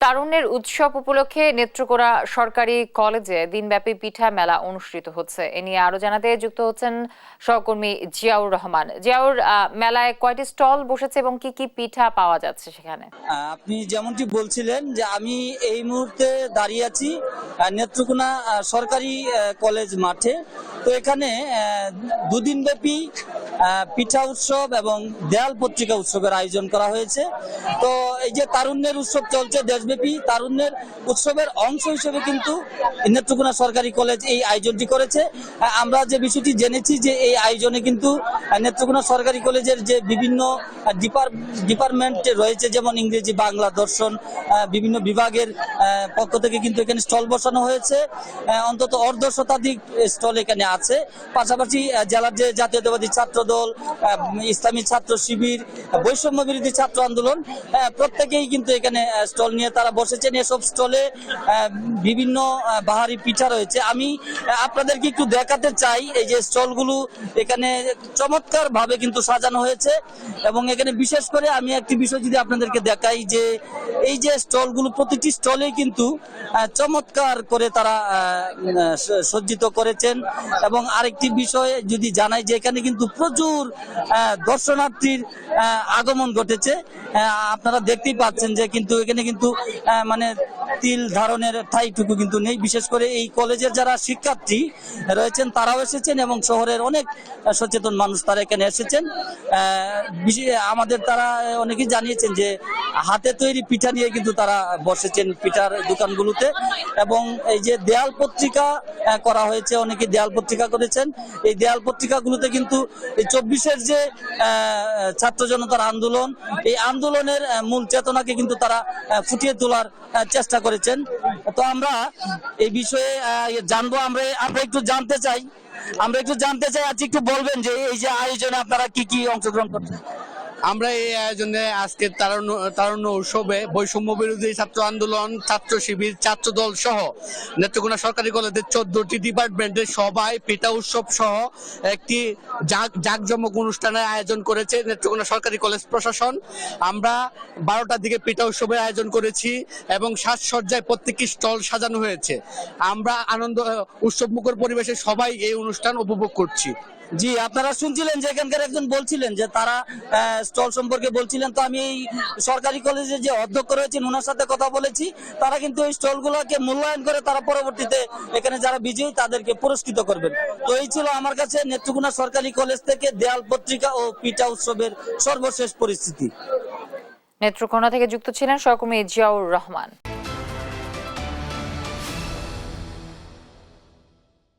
তারুণ্যের উৎসব উপলক্ষে নেত্রকোনা সরকারি কলেজে দিনব্যাপী পিঠা মেলা অনুষ্ঠিত হচ্ছে। এ নিয়ে আরো জানাতে যুক্ত হচ্ছেন সহকর্মী জিয়াউর রহমান। জিয়াউর, মেলায় কয়টি স্টল বসেছে এবং কি কি পিঠা পাওয়া যাচ্ছে সেখানে? আপনি যেমনটি বলছিলেন যে আমি এই মুহূর্তে দাঁড়িয়ে আছি নেত্রকোনা সরকারি কলেজ মাঠে। তো এখানে দুদিন ব্যাপী পিঠা উৎসব এবং দেয়াল পত্রিকা উৎসবের আয়োজন করা হয়েছে। তো এই যে তারুণ্যের উৎসব চলছে দেশব্যাপী, তারুণ্যের উৎসবের অংশ হিসেবে কিন্তু নেত্রকোনা সরকারি কলেজ এই আয়োজনটি করেছে। আমরা যে বিষয়টি জেনেছি যে এই আয়োজনে কিন্তু নেত্রকোনা সরকারি কলেজের যে বিভিন্ন ডিপার্টমেন্ট রয়েছে, যেমন ইংরেজি, বাংলা, দর্শন, বিভিন্ন বিভাগের পক্ষ থেকে কিন্তু এখানে স্টল বসানো হয়েছে। অন্তত অর্ধ শতাধিক স্টল এখানে আছে। পাশাপাশি জেলার যে জাতীয়তাবাদী ছাত্র দল, ইসলামী ছাত্র শিবির, বৈষম্য বিরোধী ছাত্র আন্দোলন, প্রত্যেকেই কিন্তু এখানে স্টল নিয়ে তারা বসেছেন। এসব স্টলে বিভিন্ন বাহারি পিঠা রয়েছে। আমি আপনাদেরকে একটু দেখাতে চাই এই যে স্টলগুলো এখানে চমৎকার ভাবে কিন্তু সাজানো হয়েছে। এবং এখানে বিশেষ করে আমি একটি বিষয় যদি আপনাদেরকে দেখাই যে এই যে স্টলগুলো, প্রতিটি স্টলে কিন্তু চমৎকার করে তারা সজ্জিত করেছেন। এবং আরেকটি বিষয় যদি জানাই যে এখানে কিন্তু প্রচুর দর্শনার্থীর আগমন ঘটেছে। আপনারা দেখতেই পাচ্ছেন যে কিন্তু এখানে কিন্তু মানে তিল ধারণের ঠাইটুকু কিন্তু নেই। বিশেষ করে এই কলেজের যারা শিক্ষার্থী রয়েছেন তারাও এসেছেন এবং শহরের অনেক সচেতন মানুষ তারা এখানে এসেছেন। আমাদের তারা অনেকেই জানিয়েছেন যে হাতে তৈরি পিঠা নিয়ে কিন্তু তারা বসেছেন পিঠার দোকানগুলোতে। এবং এই যে দেয়াল পত্রিকা করা হয়েছে, অনেকে দেয়াল পত্রিকা করেছেন। এই দেয়াল পত্রিকাগুলোতে কিন্তু এই 24-এর যে ছাত্র জনতার আন্দোলন, এই আন্দোলনের মূল চেতনাকে কিন্তু তারা ফুটিয়ে তোলার চেষ্টা করেছেন। তো আমরা এই বিষয়ে জানবো। আমরা একটু জানতে চাই আজকে একটু বলবেন যে এই যে আয়োজনে আপনারা কি কি অংশগ্রহণ করছেন? আমরা এই আয়োজনে আজকে তারুণ্য উৎসবে বৈষম্য বিরোধী ছাত্র আন্দোলন, ছাত্র শিবির, ছাত্র দল সহ নেত্রকোনা সরকারি কলেজের 14টি ডিপার্টমেন্টের সবাই পিঠা উৎসব সহ একটি জাঁকজমক অনুষ্ঠানের আয়োজন করেছে নেত্রকোনা সরকারি কলেজ প্রশাসন। আমরা 12টার দিকে পিঠা উৎসবের আয়োজন করেছি এবং সাজসজ্জায় প্রত্যেকটি স্টল সাজানো হয়েছে। আমরা উৎসব মুখর পরিবেশে সবাই এই অনুষ্ঠান উপভোগ করছি। জি, আপনারা শুনছিলেন যে এখানকার একজন বলছিলেন যে তারা স্টল সম্পর্কে বলছিলেন। তো আমি এই সরকারি কলেজের যে অধ্যক্ষ রয়েছেন ওনার সাথে কথা বলেছি। তারা কিন্তু এই স্টলগুলোকে মূল্যায়ন করে তারা পরবর্তীতে এখানে যারা বিজয়ী তাদেরকে পুরস্কৃত করবেন। তো এই ছিল আমার কাছে নেত্রকোনা সরকারি কলেজ থেকে দেয়াল পত্রিকা ও পিঠা উৎসবের সর্বশেষ পরিস্থিতি। নেত্রকোনা থেকে যুক্ত ছিলেন সহকর্মী জিয়াউর রহমান।